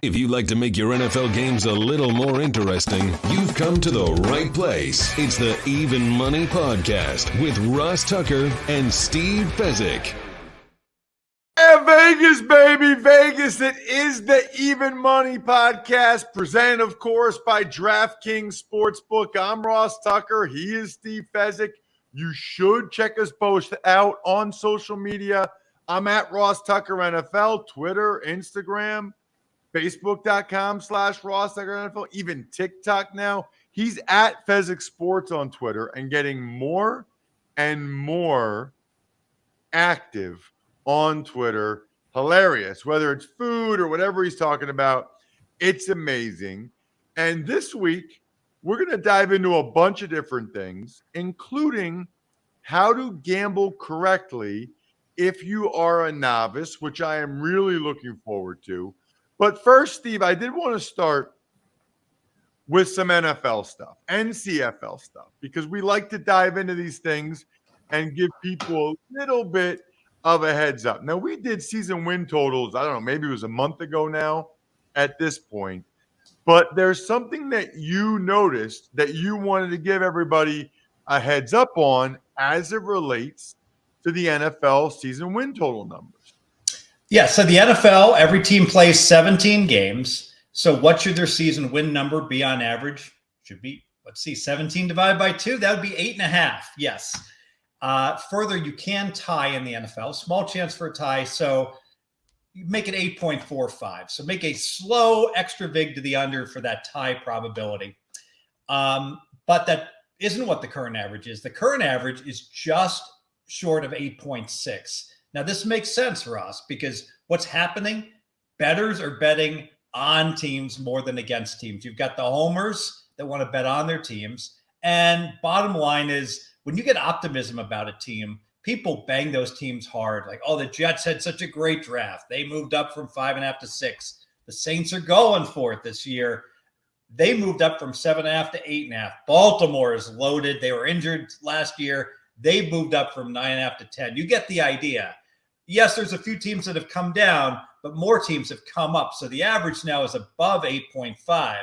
If you'd like to make your NFL games a little more interesting, you've come to the right place. It's the Even Money Podcast with Ross Tucker and Steve Fezzik. Hey, Vegas, baby, Vegas. It is the Even Money Podcast, presented, of course, by DraftKings Sportsbook. I'm Ross Tucker. He is Steve Fezzik. You should check us both out on social media. I'm at Ross Tucker NFL, Twitter, Instagram, Facebook.com/Ross Tucker NFL, even TikTok now. He's at Fezzik Sports on Twitter and getting more and more active on Twitter. Hilarious, whether it's food or whatever he's talking about. It's amazing. And this week, we're going to dive into a bunch of different things, including how to gamble correctly if you are a novice, which I am really looking forward to. But first, Steve, I did want to start with some NFL stuff and CFL stuff, because we like to dive into these things and give people a little bit of a heads up. Now, we did season win totals, I don't know, maybe it was a month ago now at this point, but there's something that you noticed that you wanted to give everybody a heads up on as it relates to the NFL season win total numbers. Yeah, so the NFL, every team plays 17 games. So what should their season win number be on average? Should be, 17 divided by 2. That would be 8.5. Yes. Further, you can tie in the NFL. Small chance for a tie. So you make it 8.45. So make a slow extra vig to the under for that tie probability. But that isn't what the current average is. The current average is just short of 8.6. Now, this makes sense for us because what's happening? Bettors are betting on teams more than against teams. You've got the homers that want to bet on their teams. And bottom line is, when you get optimism about a team, people bang those teams hard. Like, oh, the Jets had such a great draft. They moved up from 5.5 to 6. The Saints are going for it this year. They moved up from 7.5 to 8.5. Baltimore is loaded. They were injured last year. They moved up from 9.5 to 10. You get the idea. Yes, there's a few teams that have come down, but more teams have come up. So the average now is above 8.5.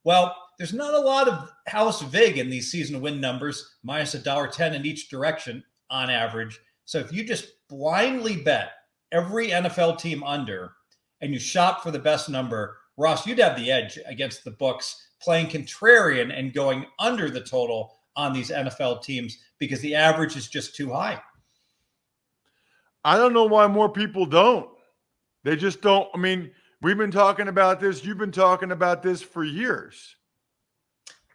Well, there's not a lot of house vig in these season win numbers, minus $1.10 in each direction on average. So if you just blindly bet every NFL team under and you shop for the best number, Ross, you'd have the edge against the books playing contrarian and going under the total on these NFL teams because the average is just too high. I don't know why more people don't. They just don't. I mean, we've been talking about this. You've been talking about this for years.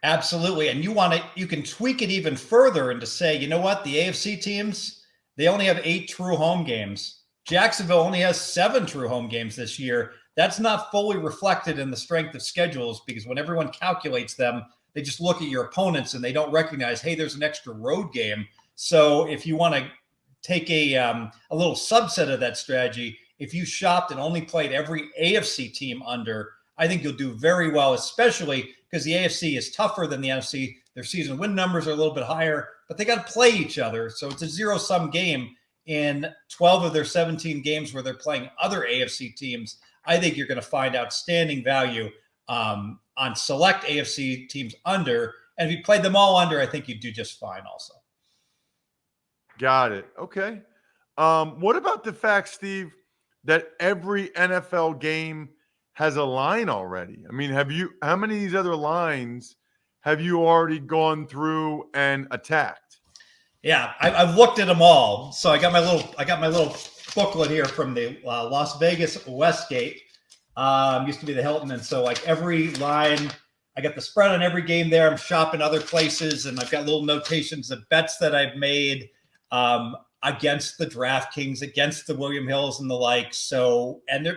Absolutely. And you can tweak it even further and to say, you know what? The AFC teams, they only have 8 true home games. Jacksonville only has 7 true home games this year. That's not fully reflected in the strength of schedules because when everyone calculates them, they just look at your opponents and they don't recognize, hey, there's an extra road game. So if you want to take a little subset of that strategy, if you shopped and only played every AFC team under, I think you'll do very well, especially because the AFC is tougher than the NFC. Their season win numbers are a little bit higher, but they got to play each other. So it's a zero-sum game in 12 of their 17 games where they're playing other AFC teams. I think you're going to find outstanding value on select AFC teams under. And if you played them all under, I think you'd do just fine also. Got it. Okay. What about the fact, Steve, that every NFL game has a line already? I mean, how many of these other lines have you already gone through and attacked? Yeah, I've looked at them all. So I got my little booklet here from the Las Vegas Westgate. Used to be the Hilton, and so like every line, I got the spread on every game there. I'm shopping other places, and I've got little notations of bets that I've made against the DraftKings, against the William Hills and the like. So, and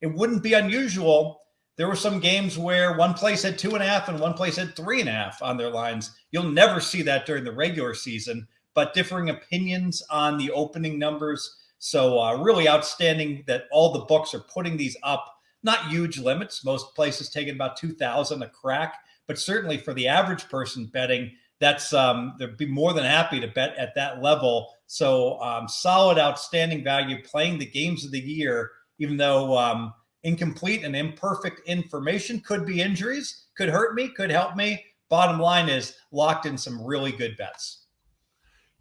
it wouldn't be unusual. There were some games where one place had 2.5 and one place had 3.5 on their lines. You'll never see that during the regular season, but differing opinions on the opening numbers. So really outstanding that all the books are putting these up. Not huge limits. Most places taking about 2,000 a crack, but certainly for the average person betting, that's they'd be more than happy to bet at that level. So solid, outstanding value playing the games of the year, even though incomplete and imperfect information. Could be injuries, could hurt me, could help me. Bottom line is locked in some really good bets.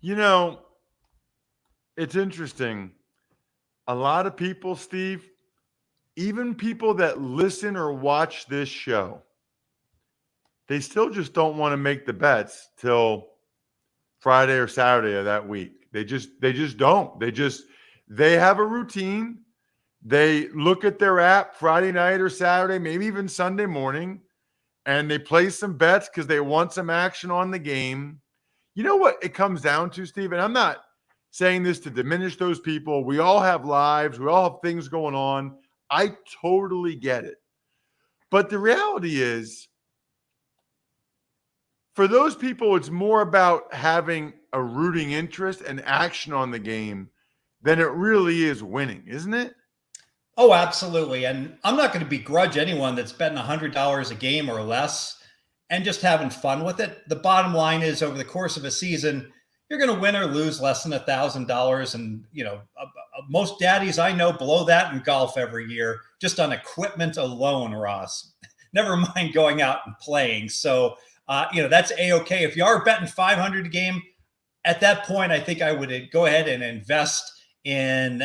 You know, it's interesting. A lot of people, Steve, even people that listen or watch this show, they still just don't want to make the bets till Friday or Saturday of that week. They just don't. They have a routine. They look at their app Friday night or Saturday, maybe even Sunday morning, and they play some bets because they want some action on the game. You know what it comes down to, Steve? And I'm not saying this to diminish those people. We all have lives. We all have things going on. I totally get it. But the reality is, for those people, it's more about having a rooting interest and action on the game than it really is winning, isn't it? Oh, absolutely. And I'm not going to begrudge anyone that's betting $100 a game or less and just having fun with it. The bottom line is, over the course of a season, you're going to win or lose less than $1,000. And, most daddies I know blow that in golf every year, just on equipment alone, Ross. Never mind going out and playing. So, that's A-okay. If you are betting $500 a game, at that point, I think I would go ahead and invest in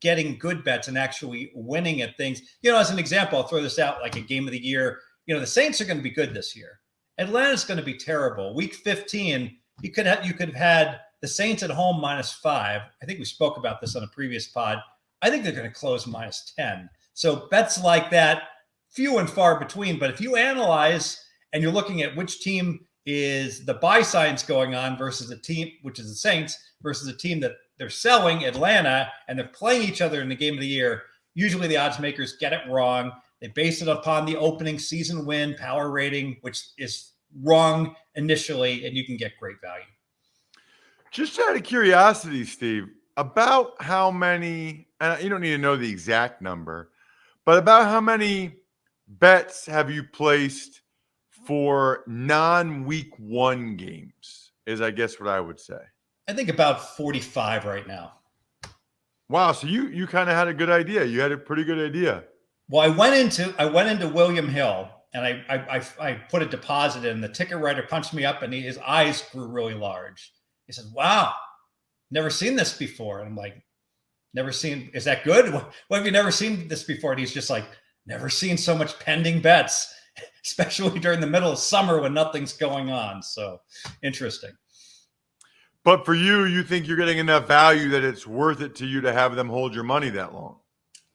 getting good bets and actually winning at things. As an example, I'll throw this out like a game of the year. The Saints are going to be good this year. Atlanta's going to be terrible. Week 15, you could have had the Saints at home -5. I think we spoke about this on a previous pod. I think they're going to close -10. So bets like that, few and far between. But if you analyze and you're looking at which team is the buy signs going on versus the team, which is the Saints, versus a team that they're selling, Atlanta, and they're playing each other in the game of the year, usually the odds makers get it wrong. They base it upon the opening season win power rating, which is wrong initially, and you can get great value. Just out of curiosity, Steve, about how many, and you don't need to know the exact number, but about how many bets have you placed for non-week 1 games is, I guess, what I would say. I think about 45 right now. Wow. So you kind of had a good idea. You had a pretty good idea. Well, I went into William Hill and I put a deposit in. The ticket writer punched me up and his eyes grew really large. He said, "Wow, never seen this before." And I'm like, "Never seen? Is that good? Well, have you never seen this before?" And he's just like, "Never seen so much pending bets, especially during the middle of summer when nothing's going on." So interesting. But for you think you're getting enough value that it's worth it to you to have them hold your money that long?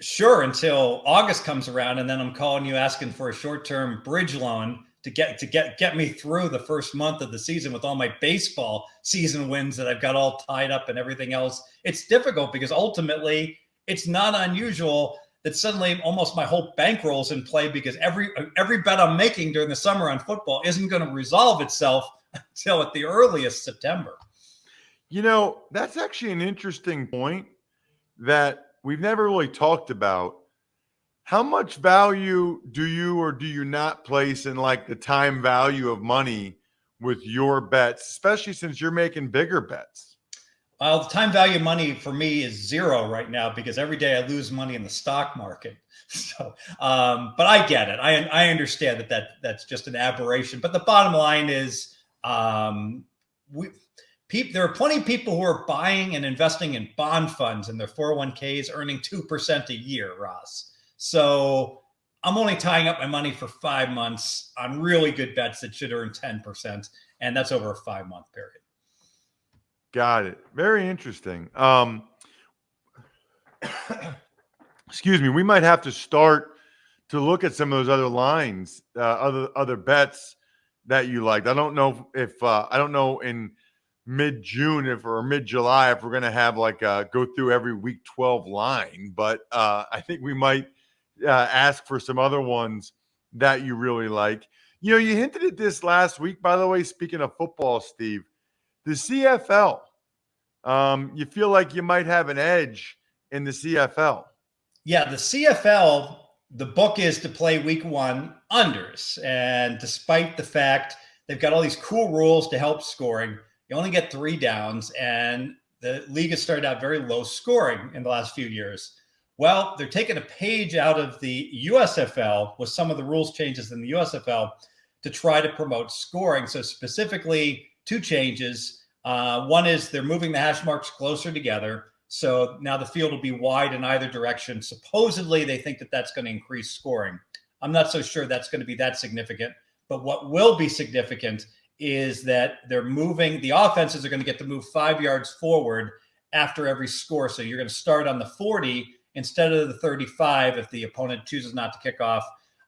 Sure, until August comes around, and then I'm calling you asking for a short-term bridge loan to get me through the first month of the season with all my baseball season wins that I've got all tied up and everything else. It's difficult because ultimately it's not unusual that suddenly almost my whole bankroll's in play because every bet I'm making during the summer on football isn't going to resolve itself until at the earliest September. That's actually an interesting point that we've never really talked about. How much value do you or do you not place in like the time value of money with your bets, especially since you're making bigger bets? Well, the time value of money for me is 0 right now because every day I lose money in the stock market. So, but I get it. I understand that's just an aberration. But the bottom line is, there are plenty of people who are buying and investing in bond funds and their 401ks earning 2% a year, Ross. So I'm only tying up my money for 5 months on really good bets that should earn 10%. And that's over a 5-month period. Got it. Very interesting. Excuse me. We might have to start to look at some of those other lines, other bets that you liked. I don't know if in mid-June or mid-July if we're going to have like go through every week 12 line, but I think we might ask for some other ones that you really like. You hinted at this last week, by the way, speaking of football, Steve, the CFL. You feel like you might have an edge in the CFL. Yeah, the CFL, the book is to play week 1 unders. And despite the fact they've got all these cool rules to help scoring, you only get 3 downs. And the league has started out very low scoring in the last few years. Well, they're taking a page out of the USFL with some of the rules changes in the USFL to try to promote scoring. So specifically, two changes. One is they're moving the hash marks closer together. So now the field will be wide in either direction. Supposedly, they think that that's going to increase scoring. I'm not so sure that's going to be that significant. But what will be significant is that they're moving, the offenses are going to get to move 5 yards forward after every score. So you're going to start on the 40 instead of the 35 if the opponent chooses not to kick off.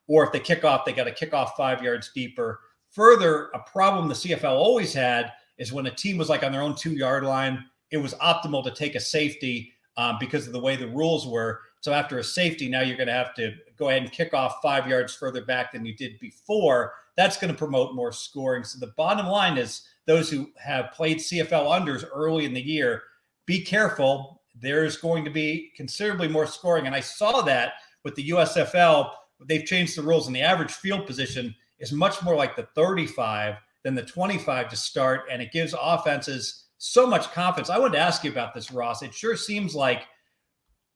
Or if they kick off, they got to kick off 5 yards deeper. Further, a problem the CFL always had is when a team was like on their own 2 yard line, it was optimal to take a safety because of the way the rules were. So after a safety, now you're going to have to go ahead and kick off 5 yards further back than you did before. That's going to promote more scoring. So the bottom line is those who have played CFL unders early in the year, be careful. There's going to be considerably more scoring. And I saw that with the USFL. They've changed the rules, and the average field position is much more like the 35 than the 25 to start. And it gives offenses so much confidence. I wanted to ask you about this, Ross. It sure seems like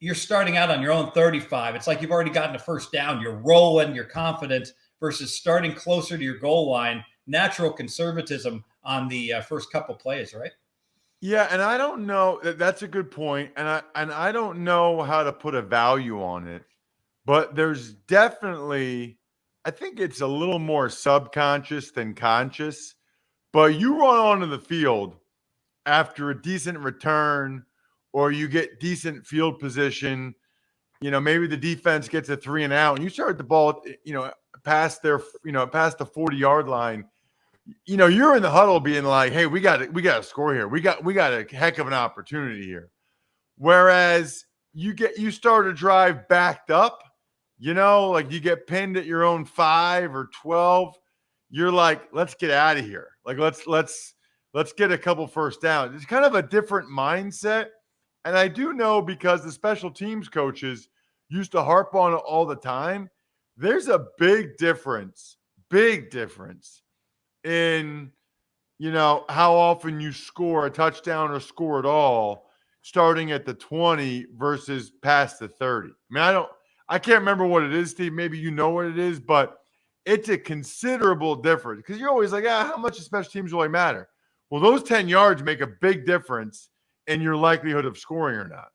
you're starting out on your own 35. It's like you've already gotten a first down. You're rolling, you're confident versus starting closer to your goal line. Natural conservatism on the first couple plays, right? Yeah, and I don't know. That's a good point, and I don't know how to put a value on it, but there's definitely, I think it's a little more subconscious than conscious. But you run onto the field after a decent return, or you get decent field position. Maybe the defense gets a 3 and out, and you start the ball, past the 40-yard line. You're in the huddle being like, hey, we got to score here. We got a heck of an opportunity here. Whereas you start a drive backed up, like you get pinned at your own 5 or 12. You're like, let's get out of here. Like, let's get a couple first downs. It's kind of a different mindset. And I do know, because the special teams coaches used to harp on it all the time, there's a big difference in, how often you score a touchdown or score at all starting at the 20 versus past the 30. I can't remember what it is, Steve. Maybe you know what it is, but it's a considerable difference, because you're always like, how much do special teams really matter? Well, those 10 yards make a big difference in your likelihood of scoring or not.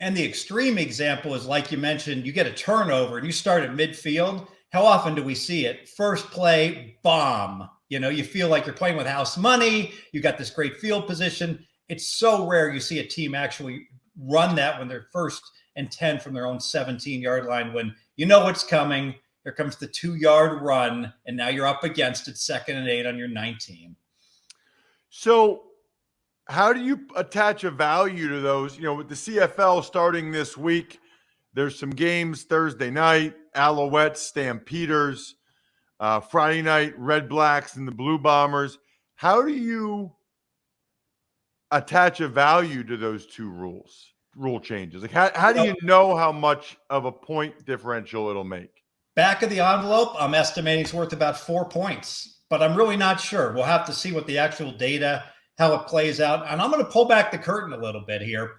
And the extreme example is, like you mentioned, you get a turnover and you start at midfield. How often do we see it? First play, bomb. You feel like you're playing with house money. You got this great field position. It's so rare you see a team actually run that when they're 1st and 10 from their own 17-yard line, when you know what's coming. Here comes the 2-yard run, and now you're up against it, 2nd and 8 on your 19. So how do you attach a value to those? With the CFL starting this week, there's some games Thursday night, Alouettes, Stampeders, Friday night, Red Blacks and the Blue Bombers. How do you attach a value to those two rule changes? Like, how do you know how much of a point differential it'll make? Back of the envelope, I'm estimating it's worth about 4 points, but I'm really not sure. We'll have to see what the actual data, how it plays out. And I'm going to pull back the curtain a little bit here.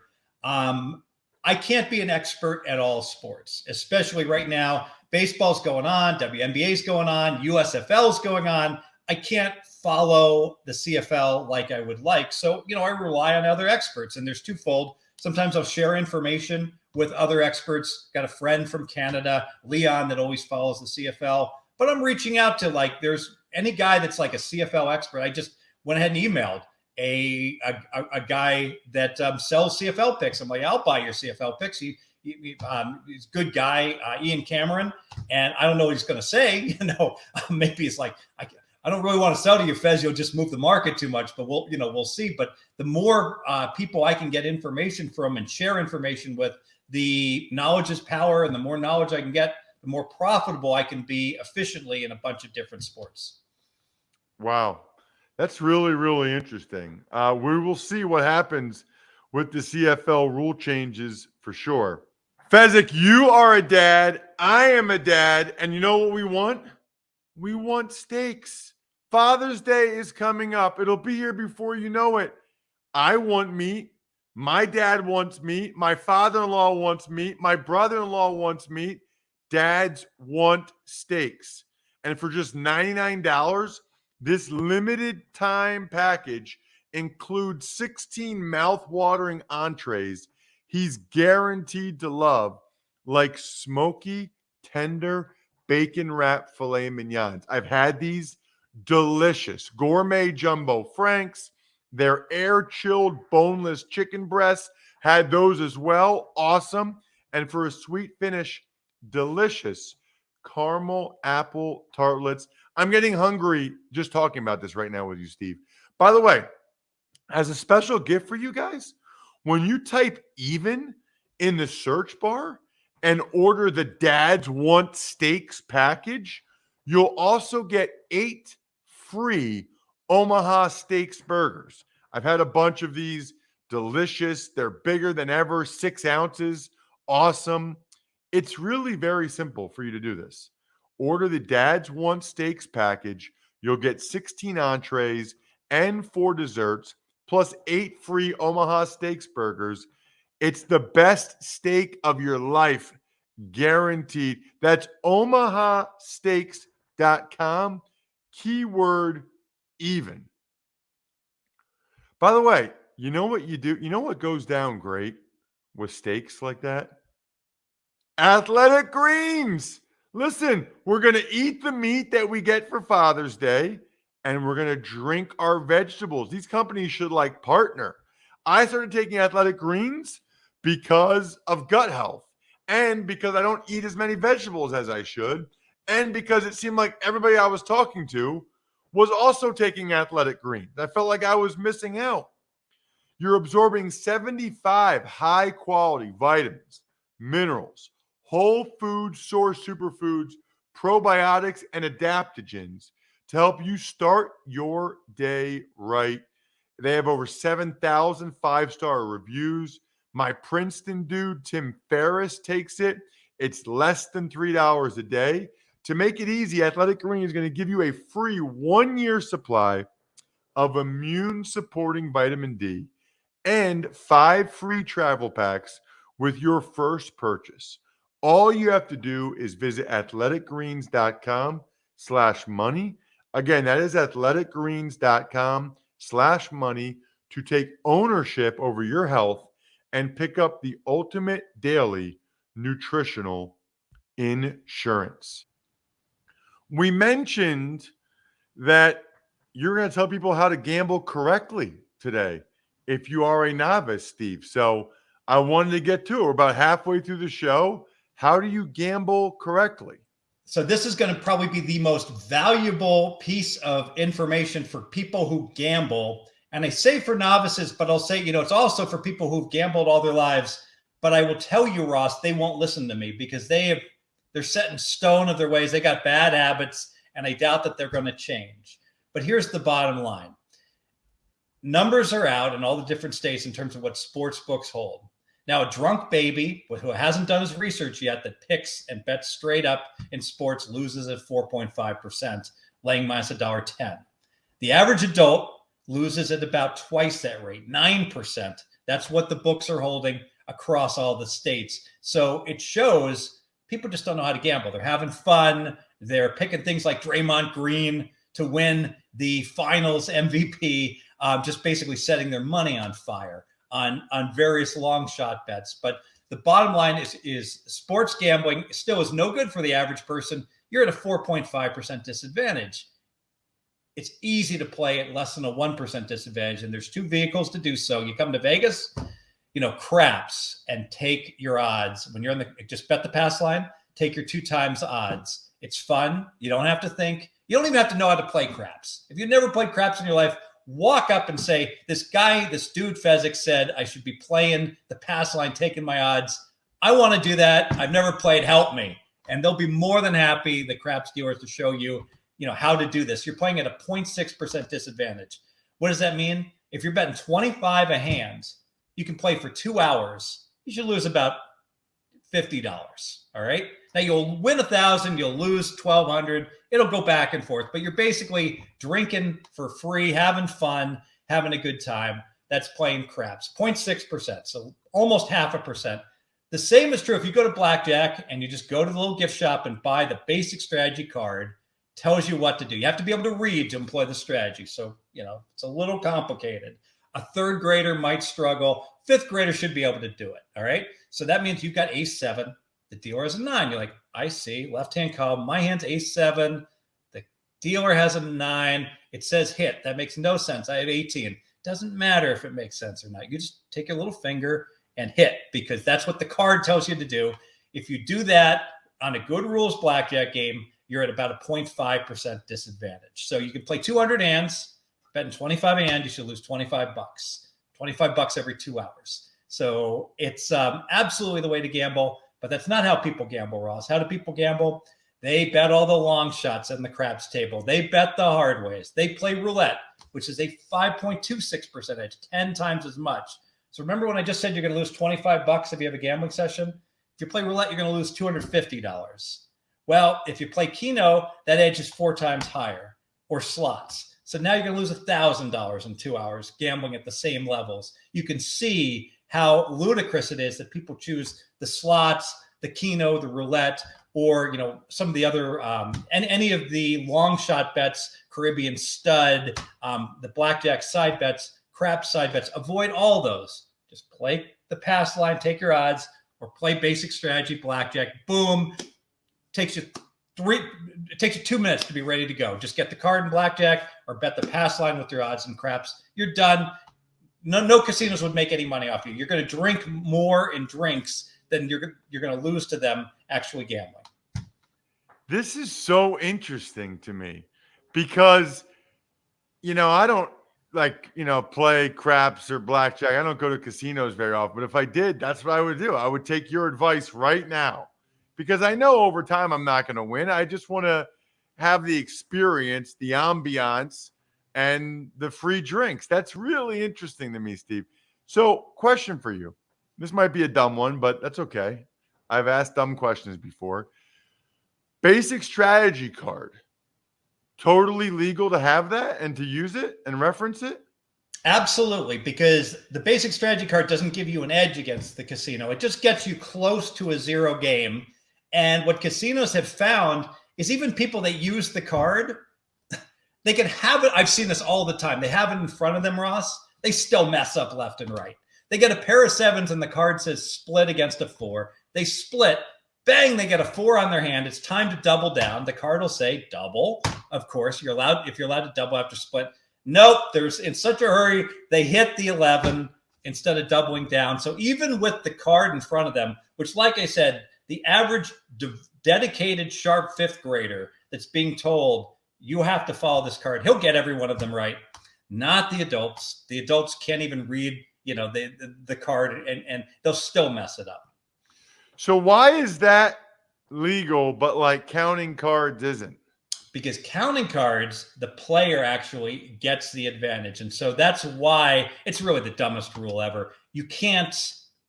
I can't be an expert at all sports, especially right now. Baseball's going on, WNBA's going on, USFL's going on. I can't follow the CFL like I would like. So, I rely on other experts, and there's twofold. Sometimes I'll share information with other experts. Got a friend from Canada, Leon, that always follows the CFL. But I'm reaching out to, there's any guy that's like a CFL expert. I just went ahead and emailed a guy that sells CFL picks. I'm like, I'll buy your CFL picks. He's a good guy, Ian Cameron. And I don't know what he's going to say. Maybe it's like, I don't really want to sell to you, Fez. You'll just move the market too much, but we'll see. But the more people I can get information from and share information with, the knowledge is power. And the more knowledge I can get, the more profitable I can be efficiently in a bunch of different sports. Wow. That's really, really interesting. We will see what happens with the CFL rule changes for sure. Fezzik, you are a dad. I am a dad. And you know what we want? We want steaks. Father's Day is coming up. It'll be here before you know it. I want meat. My dad wants meat. My father-in-law wants meat. My brother-in-law wants meat. Dads want steaks. And for just $99, this limited time package includes 16 mouth-watering entrees he's guaranteed to love, like smoky, tender, bacon-wrapped filet mignons. I've had these delicious gourmet jumbo franks. Their air-chilled boneless chicken breasts had those as well. Awesome. And for a sweet finish, delicious caramel apple tartlets. I'm getting hungry just talking about this right now with you, Steve. By the way, as a special gift for you guys, when you type even in the search bar and order the Dads Want Steaks package, you'll also get 8 free Omaha Steaks burgers. I've had a bunch of these. Delicious. They're bigger than ever, 6 ounces. Awesome. It's really very simple for you to do this. Order the Dads Want Steaks package. You'll get 16 entrees and 4 desserts, plus 8 free Omaha Steaks burgers. It's the best steak of your life, guaranteed. That's omahasteaks.com, keyword even. By the way, you know what you do? You know what goes down great with steaks like that? Athletic Greens. Listen, we're going to eat the meat that we get for Father's Day, and we're going to drink our vegetables. These companies should partner. I started taking Athletic Greens because of gut health, and because I don't eat as many vegetables as I should, and because it seemed like everybody I was talking to was also taking Athletic Greens. I felt like I was missing out. You're absorbing 75 high-quality vitamins, minerals, whole food source superfoods, probiotics, and adaptogens to help you start your day right. They have over 7,000 5-star reviews. My Princeton dude, Tim Ferriss, takes it. It's less than $3 a day. To make it easy, Athletic Greens is going to give you a free 1-year supply of immune-supporting vitamin D and 5 free travel packs with your first purchase. All you have to do is visit athleticgreens.com/money. Again, that is athleticgreens.com/money to take ownership over your health and pick up the ultimate daily nutritional insurance. We mentioned that you're going to tell people how to gamble correctly today if you are a novice, Steve. So I wanted to get to it. We're about halfway through the show. How do you gamble correctly? So this is going to probably be the most valuable piece of information for people who gamble. And I say for novices, but I'll say, it's also for people who've gambled all their lives. But I will tell you, Ross, they won't listen to me because they're set in stone of their ways. They got bad habits, and I doubt that they're going to change. But here's the bottom line. Numbers are out in all the different states in terms of what sports books hold. Now, a drunk baby who hasn't done his research yet that picks and bets straight up in sports loses at 4.5%, laying minus $1.10. The average adult loses at about twice that rate, 9%. That's what the books are holding across all the states. So it shows people just don't know how to gamble. They're having fun. They're picking things like Draymond Green to win the finals MVP, just basically setting their money on fire on various long shot bets. But the bottom line is sports gambling still is no good for the average person. You're at a 4.5% disadvantage. It's easy to play at less than a 1% disadvantage. And there's 2 vehicles to do so. You come to Vegas, craps, and take your odds. When you're just bet the pass line, take your 2 times odds. It's fun. You don't have to think. You don't even have to know how to play craps. If you've never played craps in your life, walk up and say, this dude Fezzik said I should be playing the pass line, taking my odds. I want to do that. I've never played. Help me. And they'll be more than happy, the craps dealers, to show you, how to do this. You're playing at a 0.6% disadvantage. What does that mean? If you're betting 25 a hand, you can play for 2 hours. You should lose about $50. All right. Now you'll win 1,000, you'll lose 1,200. It'll go back and forth, but you're basically drinking for free, having fun, having a good time. that's playing craps, 0.6%. So almost 0.5%. The same is true if you go to blackjack and you just go to the little gift shop and buy the basic strategy card, tells you what to do. You have to be able to read to employ the strategy. So, it's a little complicated. A third grader might struggle. Fifth grader should be able to do it. All right. So that means you've got ace 7. The dealer has a 9. You're like, I see. Left-hand column. My hand's ace 7. The dealer has a 9. It says hit. That makes no sense. I have 18. Doesn't matter if it makes sense or not. You just take your little finger and hit, because that's what the card tells you to do. If you do that on a good rules blackjack game, you're at about a 0.5% disadvantage. So you can play 200 hands, betting 25 a hand, you should lose $25. $25 every 2 hours. So it's absolutely the way to gamble, but that's not how people gamble, Ross. How do people gamble? They bet all the long shots on the craps table. They bet the hard ways. They play roulette, which is a 5.26% edge, 10 times as much. So remember when I just said you're going to lose $25 if you have a gambling session? If you play roulette, you're going to lose $250. Well, if you play Keno, that edge is 4 times higher, or slots. So now you're going to lose $1,000 in 2 hours gambling at the same levels. You can see how ludicrous it is that people choose the slots, the Keno, the roulette, or some of the other and any of the long shot bets, Caribbean stud, the blackjack side bets, crap side bets. Avoid all those. Just play the pass line, take your odds, or play basic strategy blackjack. Boom. Takes you 2 minutes to be ready to go. Just get the card in blackjack or bet the pass line with your odds and craps. You're done. No casinos would make any money off you. You're going to drink more in drinks than you're going to lose to them actually gambling. This is so interesting to me because, I don't play craps or blackjack. I don't go to casinos very often, but if I did, that's what I would do. I would take your advice right now because I know over time I'm not going to win. I just want to have the experience, the ambiance, and the free drinks. That's really interesting to me, Steve. So, question for you. This might be a dumb one, but that's okay. I've asked dumb questions before. Basic strategy card. Totally legal to have that and to use it and reference it? Absolutely, because the basic strategy card doesn't give you an edge against the casino. It just gets you close to a zero game. And what casinos have found is even people that use the card, they can have it. I've seen this all the time. They have it in front of them, Ross. They still mess up left and right. They get a pair of 7s and the card says split against a 4. They split. Bang, they get a 4 on their hand. It's time to double down. The card will say double. Of course, if you're allowed to double after split. Nope, there's in such a hurry, they hit the 11 instead of doubling down. So even with the card in front of them, which like I said, the average dedicated sharp 5th grader that's being told you have to follow this card, he'll get every one of them right. Not the adults. The adults can't even read, the card and they'll still mess it up. So why is that legal, but counting cards isn't? Because counting cards, the player actually gets the advantage. And so that's why it's really the dumbest rule ever. You can't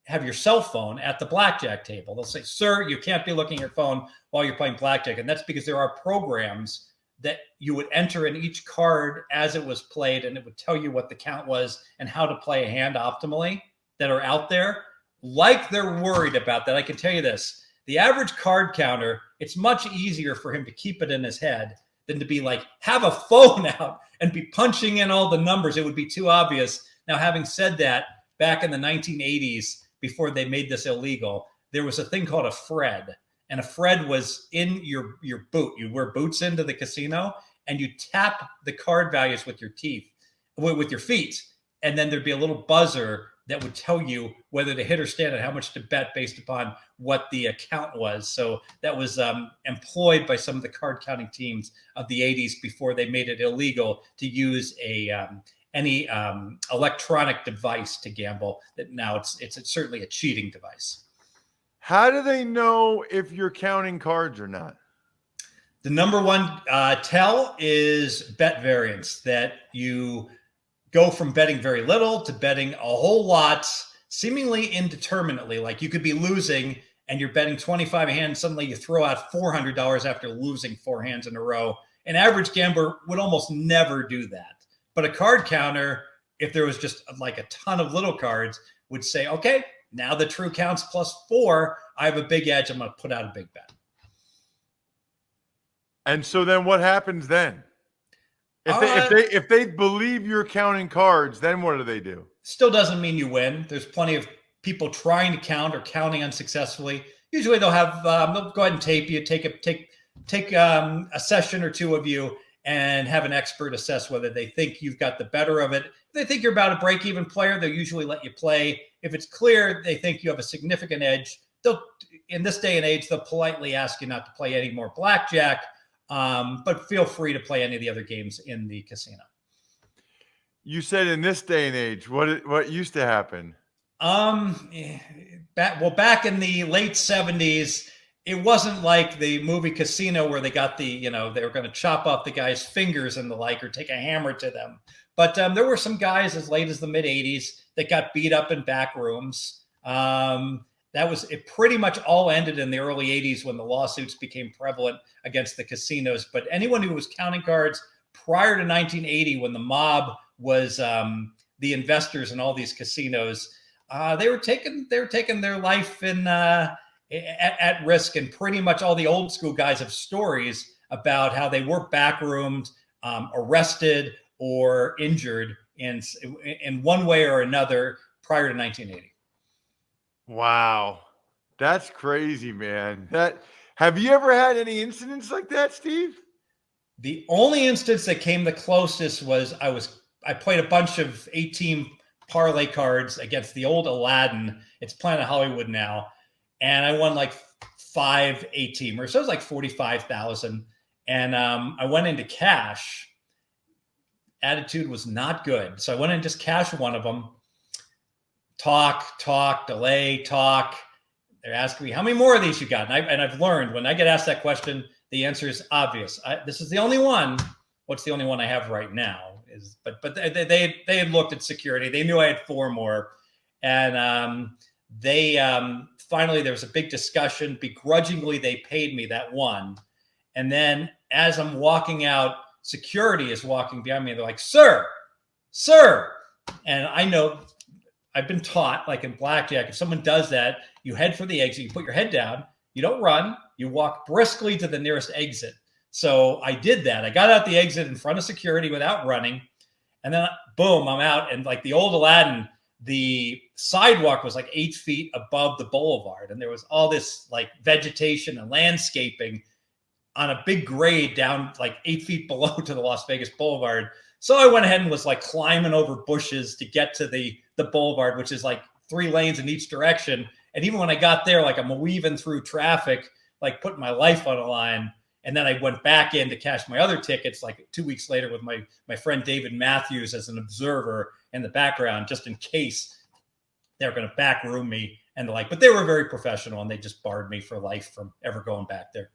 have your cell phone at the blackjack table. They'll say, sir, you can't be looking at your phone while you're playing blackjack. And that's because there are programs that you would enter in each card as it was played, and it would tell you what the count was and how to play a hand optimally that are out there. Like they're worried about that. I can tell you this. The average card counter, it's much easier for him to keep it in his head than to be have a phone out and be punching in all the numbers. It would be too obvious. Now, having said that, back in the 1980s, before they made this illegal, there was a thing called a Fred. And a Fred was in your boot. You wear boots into the casino and you tap the card values with your teeth, with your feet. And then there'd be a little buzzer that would tell you whether to hit or stand and how much to bet based upon what the account was. So that was employed by some of the card counting teams of the 80s before they made it illegal to use any electronic device to gamble. That now it's certainly a cheating device. How do they know if you're counting cards or not? The number one tell is bet variance, that you go from betting very little to betting a whole lot, seemingly indeterminately. Like you could be losing and you're betting 25 a hand, and suddenly you throw out $400 after losing 4 hands in a row. An average gambler would almost never do that. But a card counter, if there was just like a ton of little cards, would say, okay, now the true counts +4. I have a big edge. I'm going to put out a big bet. And so then what happens then? If they believe you're counting cards, then what do they do? Still doesn't mean you win. There's plenty of people trying to count or counting unsuccessfully. Usually they'll have they'll go ahead and tape you, take a session or two of you, and have an expert assess whether they think you've got the better of it. If they think you're about a break-even player, they'll usually let you play. If it's clear they think you have a significant edge, in this day and age, they'll politely ask you not to play any more blackjack, but feel free to play any of the other games in the casino. You said in this day and age, what used to happen? Back in the late 70s, it wasn't like the movie Casino where they got they were going to chop off the guy's fingers and the like, or take a hammer to them. But there were some guys as late as the mid 80s that got beat up in back rooms. It pretty much all ended in the early 80s when the lawsuits became prevalent against the casinos. But anyone who was counting cards prior to 1980, when the mob was the investors in all these casinos, they were taking their life at risk. And pretty much all the old school guys have stories about how they were backroomed, arrested, or injured in one way or another prior to 1980. Wow. That's crazy, man. Have you ever had any incidents like that, Steve? The only instance that came the closest was I played a bunch of 18 parlay cards against the old Aladdin. It's Planet Hollywood now. And I won like 5 8-teamers. So it was like 45,000. And I went into cash. Attitude was not good. So I went in and just cashed one of them. Talk, delay, talk. They're asking me, how many more of these you got? And I've learned when I get asked that question, the answer is obvious. This is the only one. What's the only one I have right now? But they had looked at security. They knew I had 4 more. And finally, there was a big discussion. Begrudgingly, they paid me that one. And then as I'm walking out, security is walking behind me. They're like, sir. And I know I've been taught, like in blackjack, if someone does that, you head for the exit, you put your head down, you don't run, you walk briskly to the nearest exit. So I did that. I got out the exit in front of security without running. And then boom, I'm out. And like the old Aladdin, the sidewalk was like 8 feet above the boulevard. And there was all this like vegetation and landscaping on a big grade down like 8 feet below to the Las Vegas Boulevard. So I went ahead and was like climbing over bushes to get to the boulevard, which is like 3 lanes in each direction. And even when I got there, like I'm weaving through traffic, like putting my life on the line. And then I went back in to cash my other tickets like 2 weeks later with my friend David Matthews as an observer in the background, just in case they were going to backroom me and the like. But they were very professional and they just barred me for life from ever going back there.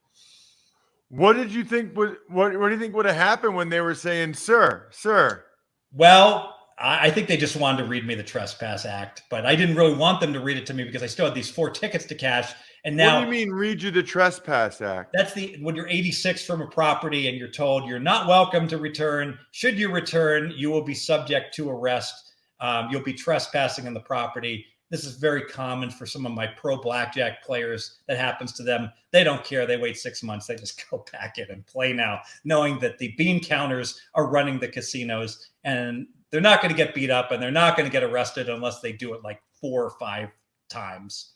What did you think what do you think would have happened when they were saying, sir? Well, I think they just wanted to read me the Trespass Act, but I didn't really want them to read it to me because I still had these 4 tickets to cash. And now, what do you mean read you the Trespass Act? That's when you're 86 from a property and you're told you're not welcome to return. Should you return, you will be subject to arrest. You'll be trespassing on the property. This is very common for some of my pro blackjack players. That happens to them. They don't care. They wait 6 months. They just go back in and play now, knowing that the bean counters are running the casinos and they're not going to get beat up and they're not going to get arrested unless they do it like 4 or 5 times.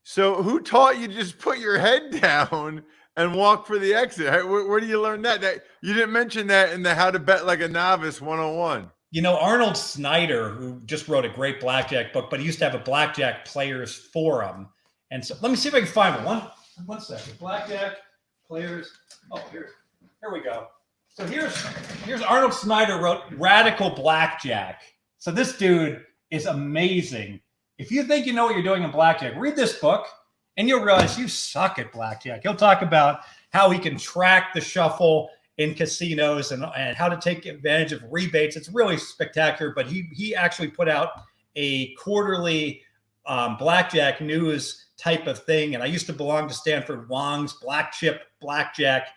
So who taught you to just put your head down and walk for the exit? Where do you learn that? You didn't mention that in the How to Bet Like a Novice 101. You know, Arnold Snyder, who just wrote a great blackjack book, but he used to have a blackjack players forum. And so let me see if I can find one. One second. Blackjack players. Oh, here we go. So here's Arnold Snyder wrote Radical Blackjack. So this dude is amazing. If you think you know what you're doing in blackjack, read this book and you'll realize you suck at blackjack. He'll talk about how he can track the shuffle in casinos and how to take advantage of rebates. It's really spectacular, but he actually put out a quarterly blackjack news type of thing. And I used to belong to Stanford Wong's Black Chip Blackjack,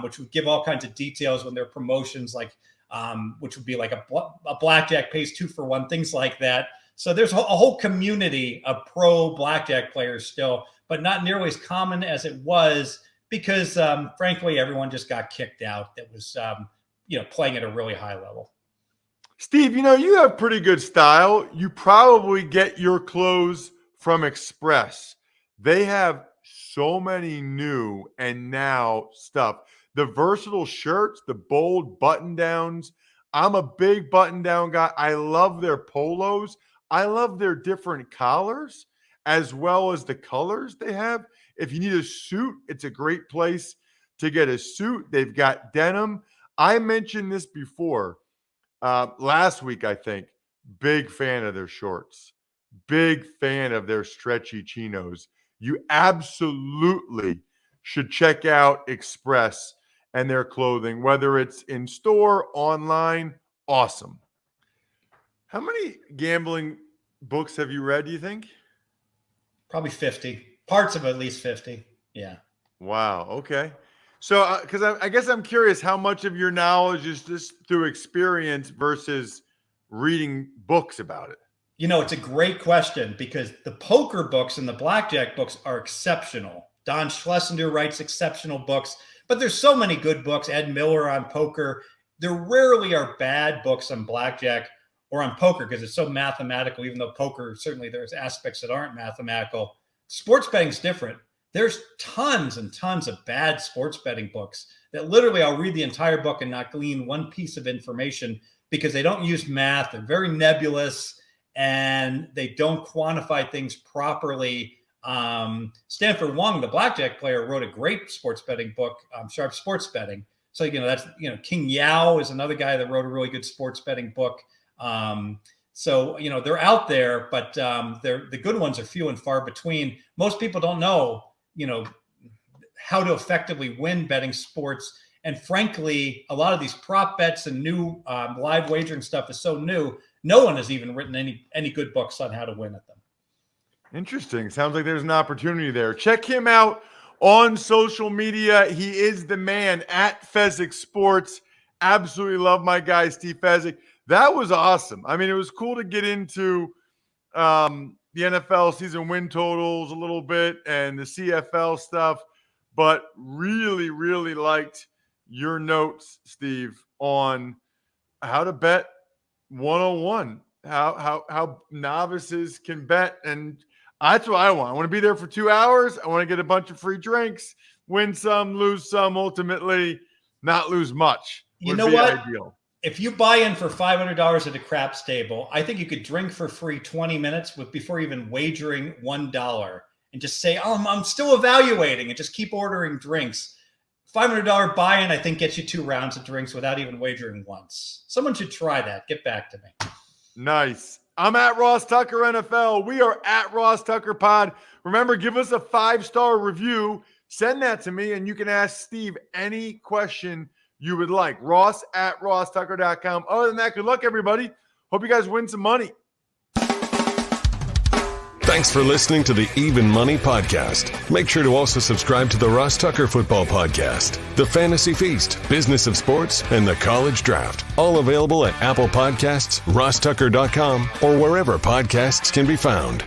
which would give all kinds of details when there are promotions like which would be like a blackjack pays 2 for 1, things like that. So there's a whole community of pro blackjack players still, but not nearly as common as it was because, frankly, everyone just got kicked out that was, playing at a really high level. Steve, you have pretty good style. You probably get your clothes from Express. They have so many new and now stuff. The versatile shirts, the bold button downs. I'm a big button down guy. I love their polos. I love their different collars as well as the colors they have. If you need a suit, it's a great place to get a suit. They've got denim. I mentioned this before last week, I think. Big fan of their shorts. Big fan of their stretchy chinos. You absolutely should check out Express and their clothing, whether it's in store, online. Awesome. How many gambling books have you read, do you think? Probably 50. Parts of at least 50. Yeah. Wow. Okay. So, because I guess I'm curious how much of your knowledge is just through experience versus reading books about it. It's a great question because the poker books and the blackjack books are exceptional. Don Schlesinger writes exceptional books, but there's so many good books. Ed Miller on poker. There rarely are bad books on blackjack or on poker because it's so mathematical, even though poker, certainly there's aspects that aren't mathematical. Sports betting's different. There's tons and tons of bad sports betting books that literally I'll read the entire book and not glean one piece of information because they don't use math. They're very nebulous and they don't quantify things properly. Stanford Wong, the blackjack player, wrote a great sports betting book, Sharp Sports Betting. So, that's, King Yao is another guy that wrote a really good sports betting book. So, they're out there, but the good ones are few and far between. Most people don't know, how to effectively win betting sports. And frankly, a lot of these prop bets and new live wagering stuff is so new. No one has even written any good books on how to win at them. Interesting. Sounds like there's an opportunity there. Check him out on social media. He is the man at Fezzik Sports. Absolutely love my guy, Steve Fezzik. That was awesome. I mean, it was cool to get into the NFL season win totals a little bit and the CFL stuff, but really, really liked your notes, Steve, on how to bet 101, how novices can bet. And that's what I want. I want to be there for 2 hours. I want to get a bunch of free drinks, win some, lose some, ultimately not lose much. You know what? Ideal. If you buy in for $500 at a craps table, I think you could drink for free 20 minutes before even wagering $1 and just say, I'm still evaluating and just keep ordering drinks. $500 buy-in, I think, gets you 2 rounds of drinks without even wagering once. Someone should try that. Get back to me. Nice. I'm at Ross Tucker NFL. We are at Ross Tucker Pod. Remember, give us a 5-star review. Send that to me, and you can ask Steve any question you would like. Ross at rosstucker.com. Other than that, good luck, everybody. Hope you guys win some money. Thanks for listening to the Even Money Podcast. Make sure to also subscribe to the Ross Tucker Football Podcast, the Fantasy Feast, Business of Sports, and the College Draft. All available at Apple Podcasts, rosstucker.com, or wherever podcasts can be found.